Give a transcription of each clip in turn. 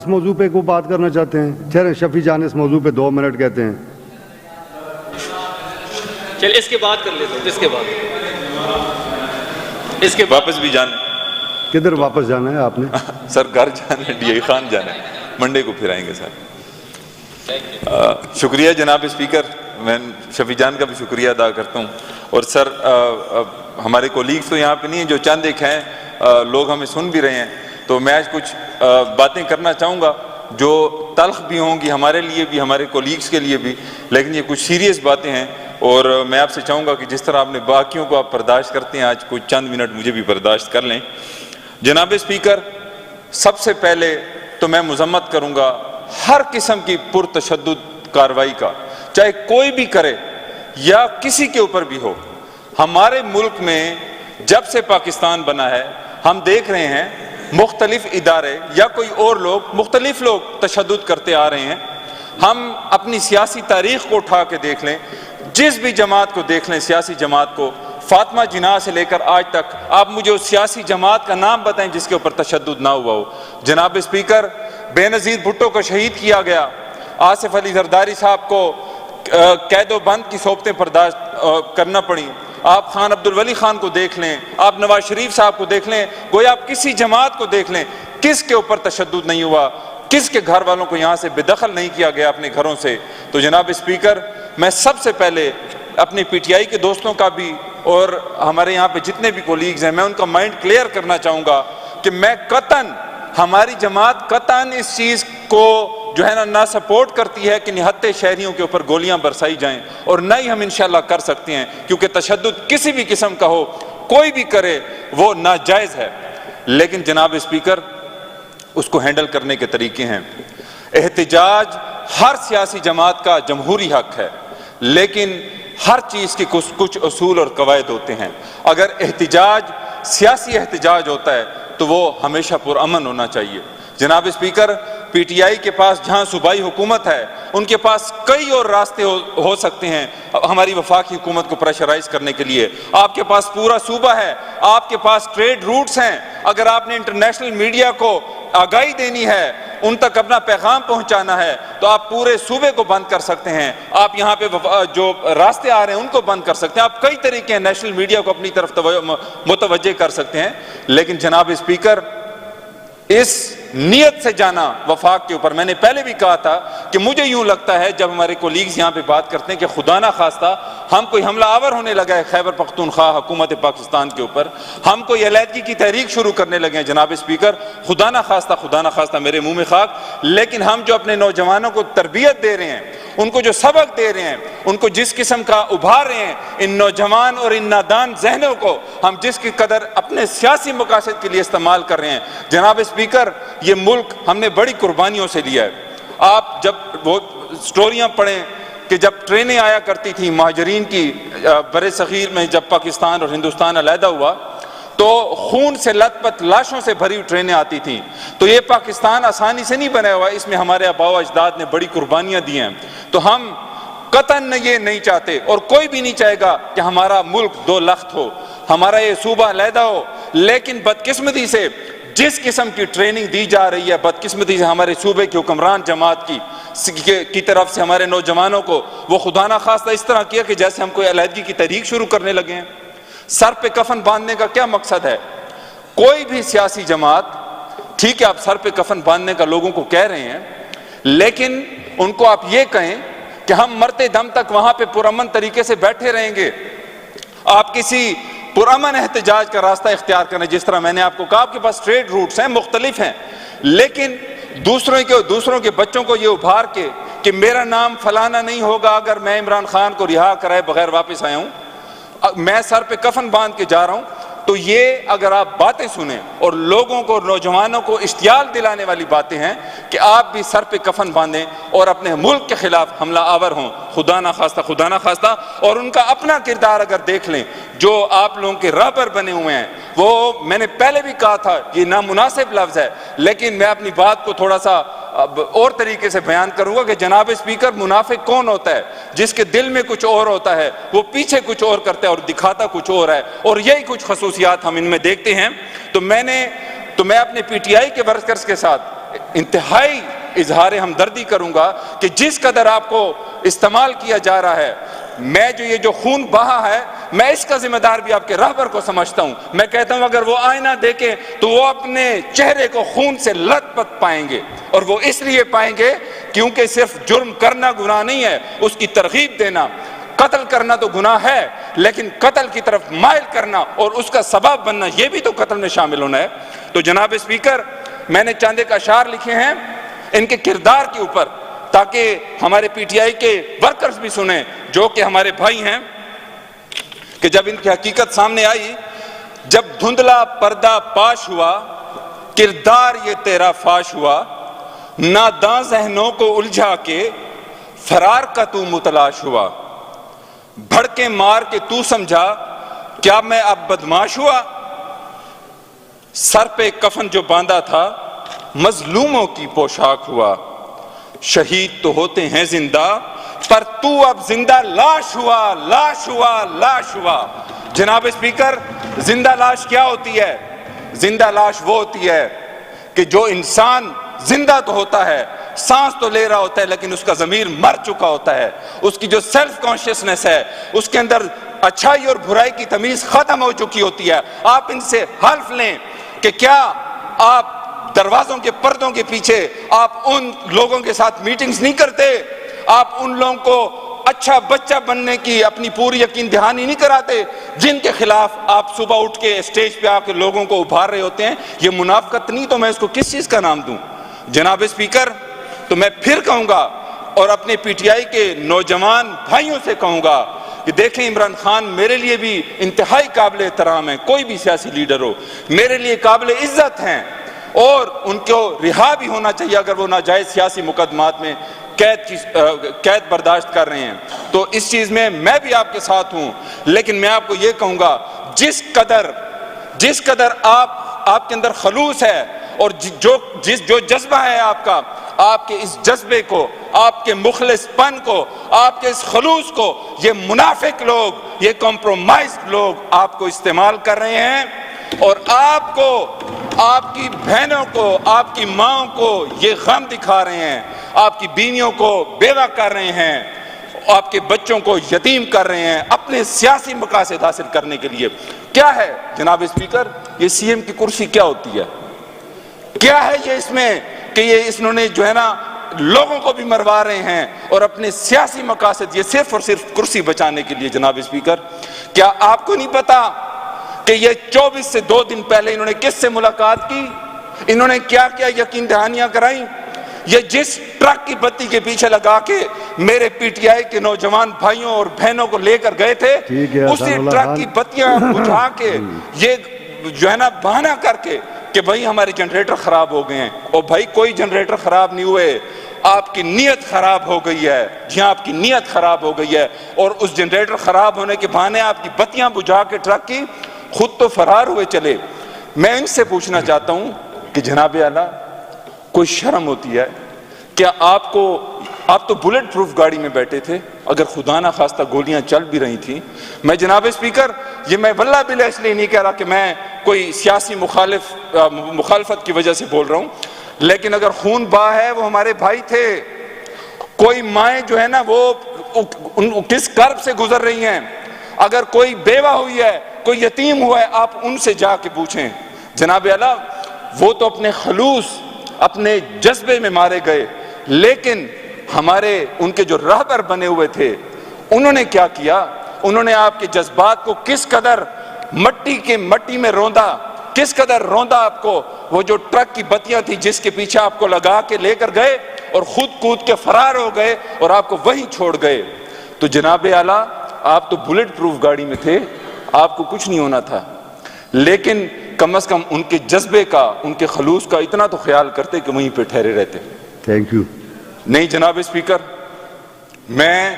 اس موضوع پہ کو بات کرنا چاہتے ہیں؟ چلیں شفیع جان اس موضوع پہ 2 منٹ کہتے ہیں. چل اس کے بعد کر لیتے ہیں، اس کے واپس بھی جانا ہے. کدھر واپس جانا ہے آپ نے؟ سر گھر جانا ہے، ڈی آئی خان جانا ہے، منڈے کو پھر آئیں گے سر. شکریہ جناب اسپیکر، میں شفیع جان کا بھی شکریہ ادا کرتا ہوں. اور سر ہمارے کولیگز تو یہاں پہ نہیں ہیں، جو چند ایک ہیں لوگ ہمیں سن بھی رہے ہیں، تو میں آج کچھ باتیں کرنا چاہوں گا جو تلخ بھی ہوں گی ہمارے لیے بھی، ہمارے کولیگز کے لیے بھی، لیکن یہ کچھ سیریس باتیں ہیں. اور میں آپ سے چاہوں گا کہ جس طرح آپ نے باقیوں کو آپ برداشت کرتے ہیں، آج کچھ چند منٹ مجھے بھی برداشت کر لیں. جناب اسپیکر، سب سے پہلے تو میں مذمت کروں گا ہر قسم کی پرتشدد کارروائی کا، چاہے کوئی بھی کرے یا کسی کے اوپر بھی ہو. ہمارے ملک میں جب سے پاکستان بنا ہے ہم دیکھ رہے ہیں مختلف ادارے یا کوئی اور لوگ، مختلف لوگ تشدد کرتے آ رہے ہیں. ہم اپنی سیاسی تاریخ کو اٹھا کے دیکھ لیں، جس بھی جماعت کو دیکھ لیں، سیاسی جماعت کو، فاطمہ جناح سے لے کر آج تک آپ مجھے اس سیاسی جماعت کا نام بتائیں جس کے اوپر تشدد نہ ہوا ہو. جناب اسپیکر، بے نظیر بھٹو کو شہید کیا گیا، آصف علی زرداری صاحب کو قید و بند کی صحبتیں برداشت کرنا پڑیں. آپ خان عبدالولی خان کو دیکھ لیں، آپ نواز شریف صاحب کو دیکھ لیں، گویا آپ کسی جماعت کو دیکھ لیں، کس کے اوپر تشدد نہیں ہوا، کس کے گھر والوں کو یہاں سے بے دخل نہیں کیا گیا اپنے گھروں سے. تو جناب اسپیکر، میں سب سے پہلے اپنے پی ٹی آئی کے دوستوں کا بھی اور ہمارے یہاں پہ جتنے بھی کولیگز ہیں، میں ان کا مائنڈ کلیئر کرنا چاہوں گا کہ میں قطعاً، ہماری جماعت قطعاً اس چیز کو جو ہے نہ سپورٹ کرتی ہے کہ نہتے شہریوں کے اوپر گولیاں برسائی جائیں، اور نہ ہی ہم انشاءاللہ کر سکتے ہیں، کیونکہ تشدد کسی بھی قسم کا ہو، کوئی بھی کرے، وہ ناجائز ہے. لیکن جناب اسپیکر، اس کو ہینڈل کرنے کے طریقے ہیں. احتجاج ہر سیاسی جماعت کا جمہوری حق ہے، لیکن ہر چیز کے کچھ اصول اور قواعد ہوتے ہیں. اگر احتجاج سیاسی احتجاج ہوتا ہے تو وہ ہمیشہ پرامن ہونا چاہیے. جناب اسپیکر، پی ٹی آئی کے پاس جہاں صوبائی حکومت ہے، ان کے پاس کئی اور راستے ہو سکتے ہیں ہماری وفاقی حکومت کو پریشرائز کرنے کے لیے. آپ کے پاس پورا صوبہ ہے، آپ کے پاس ٹریڈ روٹس ہیں. اگر آپ نے انٹرنیشنل میڈیا کو آگاہی دینی ہے، ان تک اپنا پیغام پہنچانا ہے، تو آپ پورے صوبے کو بند کر سکتے ہیں. آپ یہاں پہ جو راستے آ رہے ہیں ان کو بند کر سکتے ہیں. آپ کئی طریقے ہیں نیشنل میڈیا کو اپنی طرف متوجہ کر سکتے ہیں. لیکن جناب اسپیکر، اس نیت سے جانا وفاق کے اوپر، میں نے پہلے بھی کہا تھا کہ مجھے یوں لگتا ہے جب ہمارے کولیگز یہاں پہ بات کرتے ہیں کہ خدا نہ خواستہ ہم کوئی حملہ آور ہونے لگا ہے خیبر پختونخوا حکومت پاکستان کے اوپر، ہم کوئی علیحدگی کی تحریک شروع کرنے لگے ہیں. جناب اسپیکر، خدا نہ خواستہ میرے منہ میں خاک، لیکن ہم جو اپنے نوجوانوں کو تربیت دے رہے ہیں، ان کو جو سبق دے رہے ہیں، ان کو جس قسم کا ابھار رہے ہیں، ان نوجوان اور ان نادان ذہنوں کو ہم جس کی قدر اپنے سیاسی مقاصد کے لیے استعمال کر رہے ہیں. جناب اسپیکر، یہ ملک ہم نے بڑی قربانیوں سے لیا ہے. آپ جب وہ سٹوریاں پڑھیں کہ جب ٹرینیں آیا کرتی تھیں مہاجرین کی بر صغیر میں، جب پاکستان اور ہندوستان علیحدہ ہوا تو خون سے لت پت لاشوں سے بھری ہوئی ٹرینیں آتی تھیں. تو یہ پاکستان آسانی سے نہیں بنا ہوا، اس میں ہمارے آباء و اجداد نے بڑی قربانیاں دی ہیں. تو ہم قطعاً یہ نہیں چاہتے، اور کوئی بھی نہیں چاہے گا کہ ہمارا ملک دو لخت ہو، ہمارا یہ صوبہ علیحدہ ہو. لیکن بدقسمتی سے جس قسم کی ٹریننگ دی جا رہی ہے، بدقسمتی سے ہمارے صوبے کی حکمران جماعت کی طرف سے ہمارے نوجوانوں کو وہ خدا نہ خواستہ اس طرح کیا کہ جیسے ہم کوئی علیحدگی کی تحریک شروع کرنے لگے ہیں. سر پہ کفن باندھنے کا کیا مقصد ہے؟ کوئی بھی سیاسی جماعت، ٹھیک ہے آپ سر پہ کفن باندھنے کا لوگوں کو کہہ رہے ہیں، لیکن ان کو آپ یہ کہیں کہ ہم مرتے دم تک وہاں پہ پرامن طریقے سے بیٹھے رہیں گے. آپ کسی پرامن احتجاج کا راستہ اختیار کریں. جس طرح میں نے آپ کو کہا، آپ کے پاس ٹریڈ روٹس ہیں، مختلف ہیں، لیکن دوسروں کے بچوں کو یہ ابھار کے کہ میرا نام فلانا نہیں ہوگا اگر میں عمران خان کو رہا کرائے بغیر واپس آیا ہوں، میں سر پہ کفن باندھ کے جا رہا ہوں. تو یہ اگر آپ باتیں سنیں اور لوگوں کو، نوجوانوں کو اشتعال دلانے والی باتیں ہیں کہ آپ بھی سر پہ کفن باندھیں اور اپنے ملک کے خلاف حملہ آور ہوں، خدا نہ خواستہ. اور ان کا اپنا کردار اگر دیکھ لیں، جو آپ لوگوں کے رہبر بنے ہوئے ہیں، وہ میں نے پہلے بھی کہا تھا یہ نامناسب لفظ ہے، لیکن میں اپنی بات کو تھوڑا سا اور طریقے سے بیان کروں گا کہ جناب اسپیکر، منافق کون ہوتا ہے؟ جس کے دل میں کچھ اور ہوتا ہے، وہ پیچھے کچھ اور کرتا ہے اور دکھاتا کچھ اور ہے، اور یہی کچھ خصوصیات ہم ان میں دیکھتے ہیں. تو میں اپنے پی ٹی آئی کے ورکرز کے ساتھ انتہائی اظہار ہمدردی کروں گا کہ جس قدر آپ کو استعمال کیا جا رہا ہے، میں جو یہ جو خون بہا ہے، میں اس کا ذمہ دار بھی آپ کے رہبر کو سمجھتا ہوں۔ میں کہتا ہوں اگر وہ آئینہ دیکھیں تو وہ اپنے چہرے کو خون سے لت پت پائیں گے، اور وہ اس لیے پائیں گے کیونکہ صرف جرم کرنا گناہ نہیں ہے، اس کی ترغیب دینا۔ قتل کرنا تو گناہ ہے، لیکن قتل کی طرف مائل کرنا اور اس کا سبب بننا، یہ بھی تو قتل میں شامل ہونا ہے۔ تو جناب اسپیکر، میں نے چند ایک اشعار لکھے ہیں ان کے کردار کے اوپر، تاکہ ہمارے پی ٹی آئی کے ورکرز بھی سنیں جو کہ ہمارے بھائی ہیں، کہ جب ان کی حقیقت سامنے آئی، جب دھندلا پردہ پاش ہوا، کردار یہ تیرا فاش ہوا، ناداں ذہنوں کو الجھا کے فرار کا تو متلاش ہوا، بھڑکے مار کے تو سمجھا کیا میں اب بدماش ہوا، سر پہ کفن جو باندھا تھا مظلوموں کی پوشاک ہوا، شہید تو ہوتے ہیں زندہ پر تو اب زندہ لاش ہوا، لاش ہوا، لاش ہوا۔ جناب اسپیکر، زندہ لاش کیا ہوتی ہے؟ زندہ لاش وہ ہوتی ہے کہ جو انسان زندہ تو ہوتا ہے، سانس تو لے رہا ہوتا ہے، لیکن اس کا ضمیر مر چکا ہوتا ہے، اس کی جو سیلف کانشیسنس ہے، اس کے اندر اچھائی اور برائی کی تمیز ختم ہو چکی ہوتی ہے۔ آپ ان سے حلف لیں کہ کیا آپ دروازوں کے پردوں کے پیچھے آپ ان لوگوں کے ساتھ میٹنگز نہیں کرتے؟ آپ ان لوگوں کو اچھا بچہ بننے کی اپنی پوری یقین دہانی نہیں کراتے جن کے خلاف آپ صبح اٹھ کے اسٹیج پہ آ کے لوگوں کو ابھار رہے ہوتے ہیں؟ یہ منافقت نہیں تو میں اس کو کس چیز کا نام دوں؟ جناب اسپیکر، تو میں پھر کہوں گا اور اپنے پی ٹی آئی کے نوجوان بھائیوں سے کہوں گا کہ دیکھیں، عمران خان میرے لیے بھی انتہائی قابل احترام ہے، کوئی بھی سیاسی لیڈر ہو میرے لیے قابل عزت ہیں، اور ان کو رہا بھی ہونا چاہیے اگر وہ ناجائز سیاسی مقدمات میں قید برداشت کر رہے ہیں۔ تو اس چیز میں میں بھی آپ کے ساتھ ہوں، لیکن میں آپ کو یہ کہوں گا جس قدر آپ کے اندر خلوص ہے اور جو جذبہ ہے آپ کا، آپ کے اس جذبے کو، آپ کے مخلص پن کو، آپ کے اس خلوص کو یہ منافق لوگ، یہ کمپرومائزڈ لوگ آپ کو استعمال کر رہے ہیں، اور آپ کو، آپ کی بہنوں کو، آپ کی ماں کو یہ غم دکھا رہے ہیں، آپ کی بیویوں کو بیوہ کر رہے ہیں، آپ کے بچوں کو یتیم کر رہے ہیں اپنے سیاسی مقاصد حاصل کرنے کے لیے۔ کیا ہے جناب اسپیکر، یہ سی ایم کی کرسی کیا ہوتی ہے؟ کیا ہے یہ اس میں کہ یہ انہوں نے جو ہے نا لوگوں کو بھی مروا رہے ہیں اور اپنے سیاسی مقاصد، یہ صرف اور صرف کرسی بچانے کے لیے۔ جناب اسپیکر، کیا آپ کو نہیں پتا کہ یہ 24 سے 2 دن پہلے انہوں نے کس سے ملاقات کی؟ انہوں نے کیا کیا یقین دہانیاں کرائیں؟ یہ جس ٹرک کی بتی کے پیچھے لگا کے میرے پی ٹی آئی کے نوجوان بھائیوں اور بہنوں کو لے کر گئے تھے، اسی ٹرک کی بتیاں بجھا کے یہ جو ہے نا بہانہ کر کے کہ بھائی ہمارے جنریٹر خراب ہو گئے ہیں۔ اور بھائی کوئی جنریٹر خراب نہیں ہوئے، آپ کی نیت خراب ہو گئی ہے، جہاں آپ کی نیت خراب ہو گئی ہے، اور اس جنریٹر خراب ہونے کے بہانے آپ کی بتیاں بجھا کے ٹرک کی خود تو فرار ہوئے چلے۔ میں ان سے پوچھنا چاہتا ہوں کہ جناب اعلیٰ، کوئی شرم ہوتی ہے کیا آپ کو؟ آپ تو بلٹ پروف گاڑی میں بیٹھے تھے، اگر خدا نہ خواستہ گولیاں چل بھی رہی تھیں۔ میں جناب اسپیکر، یہ میں واللہ باللہ اس لیے نہیں کہہ رہا کہ میں کوئی سیاسی مخالفت کی وجہ سے بول رہا ہوں، لیکن اگر خون بہا ہے وہ ہمارے بھائی تھے۔ کوئی مائیں جو ہے نا وہ کس کرب سے گزر رہی ہیں، اگر کوئی بیوہ ہوئی ہے، کوئی یتیم ہوا ہے، آپ ان سے جا کے پوچھیں۔ جناب اعلیٰ، وہ تو اپنے خلوص، اپنے جذبے میں مارے گئے، لیکن ہمارے ان کے جو رہبر بنے ہوئے تھے انہوں نے کیا کیا؟ انہوں نے آپ کے جذبات کو کس قدر مٹی میں روندا، کس قدر روندا آپ کو۔ وہ جو ٹرک کی بتیاں تھی جس کے پیچھے آپ کو لگا کے لے کر گئے اور خود کود کے فرار ہو گئے اور آپ کو وہیں چھوڑ گئے۔ تو جناب اعلیٰ، آپ تو بلٹ پروف گاڑی میں تھے، آپ کو کچھ نہیں ہونا تھا، لیکن کم از کم ان کے جذبے کا، ان کے خلوص کا اتنا تو خیال کرتے کہ وہیں پہ ٹھہرے رہتے۔ Thank you. نہیں جناب اسپیکر، میں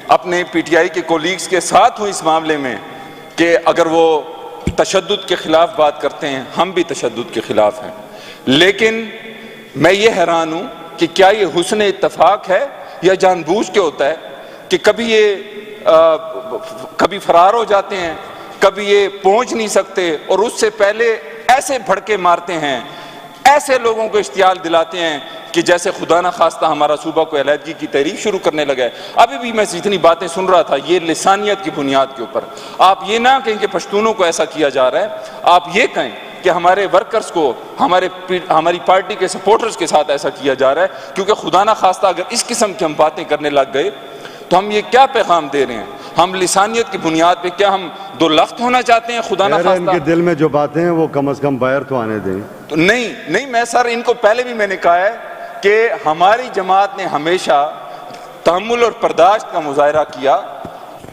اپنے پی ٹی آئی کے کولیگز کے ساتھ ہوں اس معاملے میں کہ اگر وہ تشدد کے خلاف بات کرتے ہیں، ہم بھی تشدد کے خلاف ہیں، لیکن میں یہ حیران ہوں کہ کیا یہ حسن اتفاق ہے یا جان بوجھ کے ہوتا ہے کہ کبھی فرار ہو جاتے ہیں، کبھی یہ پہنچ نہیں سکتے، اور اس سے پہلے ایسے بھڑکے مارتے ہیں، ایسے لوگوں کو اشتعال دلاتے ہیں کہ جیسے خدا نہ خواستہ ہمارا صوبہ کو علیحدگی کی تحریک شروع کرنے لگا ہے. ابھی بھی میں جتنی باتیں سن رہا تھا یہ لسانیت کی بنیاد کے اوپر. آپ یہ نہ کہیں کہ پشتونوں کو ایسا کیا جا رہا ہے, آپ یہ کہیں کہ ہمارے ورکرز کو ہماری پارٹی کے سپورٹرز کے ساتھ ایسا کیا جا رہا ہے, کیونکہ خدا نہ خواستہ اگر اس قسم کی ہم باتیں کرنے لگ گئے تو ہم یہ کیا پیغام دے رہے ہیں؟ ہم لسانیت کی بنیاد پہ کیا ہم دو لخت ہونا چاہتے ہیں؟ خدا نہ ان خواستہ کے دل میں جو باتیں ہیں وہ کم از کم باہر تو آنے دیں. تو نہیں میں سر ان کو پہلے بھی میں نے کہا ہے کہ ہماری جماعت نے ہمیشہ تحمل اور برداشت کا مظاہرہ کیا.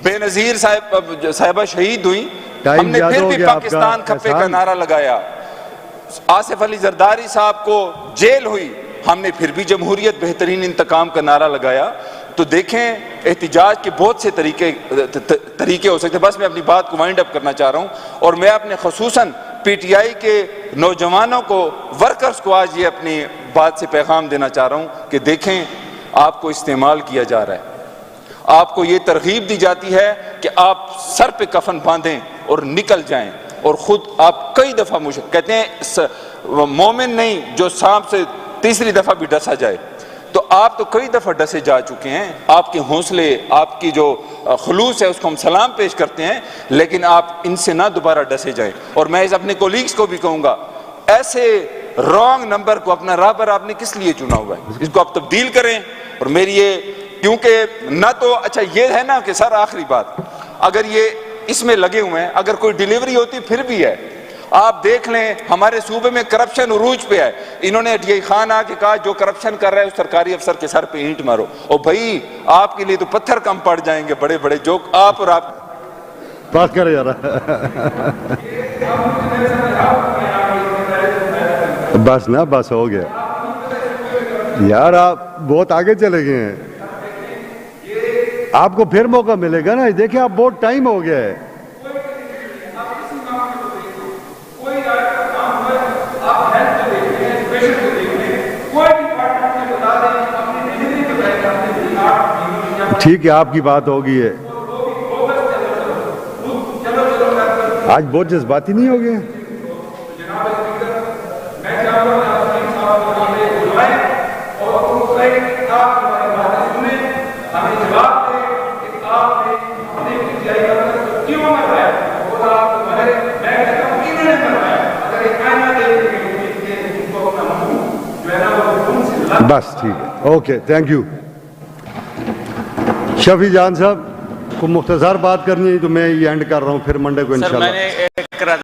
بے نظیر صاحبہ شہید ہوئی, ہم نے پھر بھی پاکستان کھپے کا نعرہ لگایا. آصف علی زرداری صاحب کو جیل ہوئی, ہم نے پھر بھی جمہوریت بہترین انتقام کا نعرہ لگایا. تو دیکھیں احتجاج کے بہت سے طریقے ہو سکتے ہیں. بس میں اپنی بات کو وائنڈ اپ کرنا چاہ رہا ہوں, اور میں اپنے خصوصاً پی ٹی آئی کے نوجوانوں کو, ورکرز کو آج یہ اپنی بات سے پیغام دینا چاہ رہا ہوں کہ دیکھیں آپ کو استعمال کیا جا رہا ہے. آپ کو یہ ترغیب دی جاتی ہے کہ آپ سر پہ کفن باندھیں اور نکل جائیں, اور خود آپ کئی دفعہ کہتے ہیں مومن نہیں جو سانپ سے تیسری دفعہ بھی ڈسا جائے. تو آپ تو کئی دفعہ ڈسے جا چکے ہیں. آپ کے حوصلے, آپ کی جو خلوص ہے اس کو ہم سلام پیش کرتے ہیں, لیکن آپ ان سے نہ دوبارہ ڈسے جائیں. اور میں اپنے کولیگز کو بھی کہوں گا, ایسے رانگ نمبر کو اپنا رابر آپ نے کس لیے چنا ہوا ہے, اس کو آپ تبدیل کریں. اور میری یہ, کیونکہ نہ تو اچھا یہ ہے نا کہ سر آخری بات, اگر یہ اس میں لگے ہوئے ہیں, اگر کوئی ڈیلیوری ہوتی پھر بھی ہے. آپ دیکھ لیں ہمارے صوبے میں کرپشن عروج پہ ہے. انہوں نے ڈی خان آ کے کہا جو کرپشن کر رہا ہے اس سرکاری افسر کے سر پہ اینٹ مارو. اور بھائی آپ کے لیے تو پتھر کم پڑ جائیں گے بڑے بڑے جو آپ اور آپ بات کرے یار. بس نا, بس ہو گیا یار, آپ بہت آگے چلے گئے ہیں. آپ کو پھر موقع ملے گا نا. دیکھیں آپ بہت ٹائم ہو گیا ہے. ٹھیک ہے آپ کی بات ہوگی ہے. آج بہت جذباتی نہیں ہو گئے. بس ٹھیک ہے, اوکے, تھینک یو. شفیع جان صاحب کو مختصر بات کرنی ہے تو میں یہ اینڈ کر رہا ہوں, پھر منڈے کو انشاءاللہ.